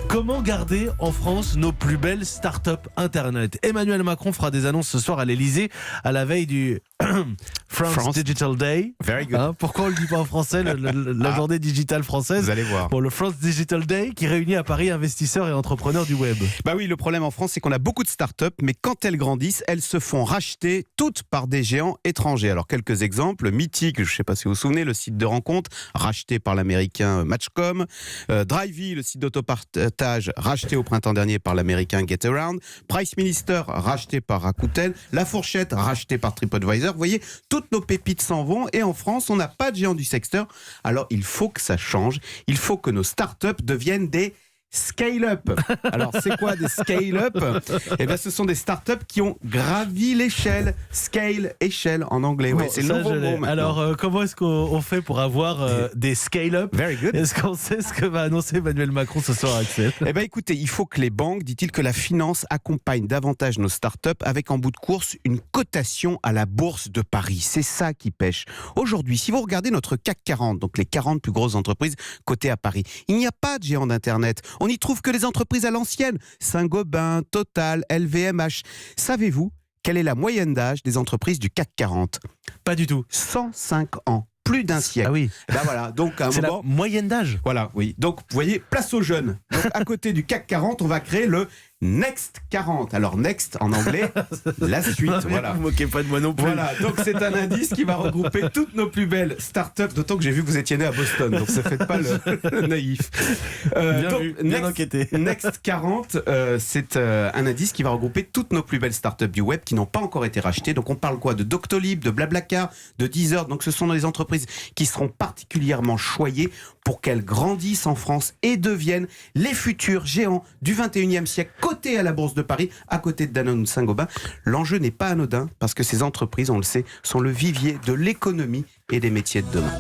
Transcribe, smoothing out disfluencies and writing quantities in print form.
Comment garder en France nos plus belles startups Internet? Emmanuel Macron fera des annonces ce soir à l'Elysée à la veille du France Digital Day. Very good. Pourquoi on ne le dit pas en français, la journée digitale française? Vous allez voir. Bon, le France Digital Day qui réunit à Paris investisseurs et entrepreneurs du web. Bah oui, le problème en France, c'est qu'on a beaucoup de startups, mais quand elles grandissent, elles se font racheter toutes par des géants étrangers. Alors, quelques exemples. Mythique, je ne sais pas si vous vous souvenez, le site de rencontre, racheté par l'américain Matchcom. Drivey, le site d'autopartage, racheté au printemps dernier par l'américain GetAround. Price Minister, racheté par Rakuten. La Fourchette, racheté par TripAdvisor. Vous voyez, toutes nos pépites s'en vont et en France, on n'a pas de géant du secteur. Alors, il faut que ça change. Il faut que nos startups deviennent des scale-up. Alors, c'est quoi des scale-up? Eh bien, ce sont des startups qui ont gravi l'échelle. Scale, échelle en anglais. Ouais, c'est le nouveau mot maintenant. Alors, comment est-ce qu'on fait pour avoir des scale-up? Very good. Est-ce qu'on sait ce que va annoncer Emmanuel Macron ce soir, Axel? Eh bien, écoutez, il faut que les banques, dit-il, que la finance accompagne davantage nos startups avec en bout de course une cotation à la bourse de Paris. C'est ça qui pêche. Aujourd'hui, si vous regardez notre CAC 40, donc les 40 plus grosses entreprises cotées à Paris, il n'y a pas de géant d'Internet. On n'y trouve que les entreprises à l'ancienne. Saint-Gobain, Total, LVMH. Savez-vous quelle est la moyenne d'âge des entreprises du CAC 40? Pas du tout. 105 ans. Plus d'un siècle. Ah oui. Ben voilà, donc à un C'est moment... la moyenne d'âge. Voilà, oui. Donc, vous voyez, place aux jeunes. Donc, à côté du CAC 40, on va créer le Next 40. Alors, Next, en anglais, la suite. Voilà. Vous moquez pas de moi non plus. Voilà, donc c'est un indice qui va regrouper toutes nos plus belles startups, d'autant que j'ai vu que vous étiez né à Boston, donc ne faites pas le naïf. Bien donc, vu, bien enquêté. Next 40, c'est un indice qui va regrouper toutes nos plus belles startups du web qui n'ont pas encore été rachetées. Donc on parle quoi? De Doctolib, de Blablacar, de Deezer. Donc ce sont des entreprises qui seront particulièrement choyées pour qu'elles grandissent en France et deviennent les futurs géants du 21e siècle, cotés à la Bourse de Paris, à côté de Danone ou Saint-Gobain. L'enjeu n'est pas anodin parce que ces entreprises, on le sait, sont le vivier de l'économie et des métiers de demain.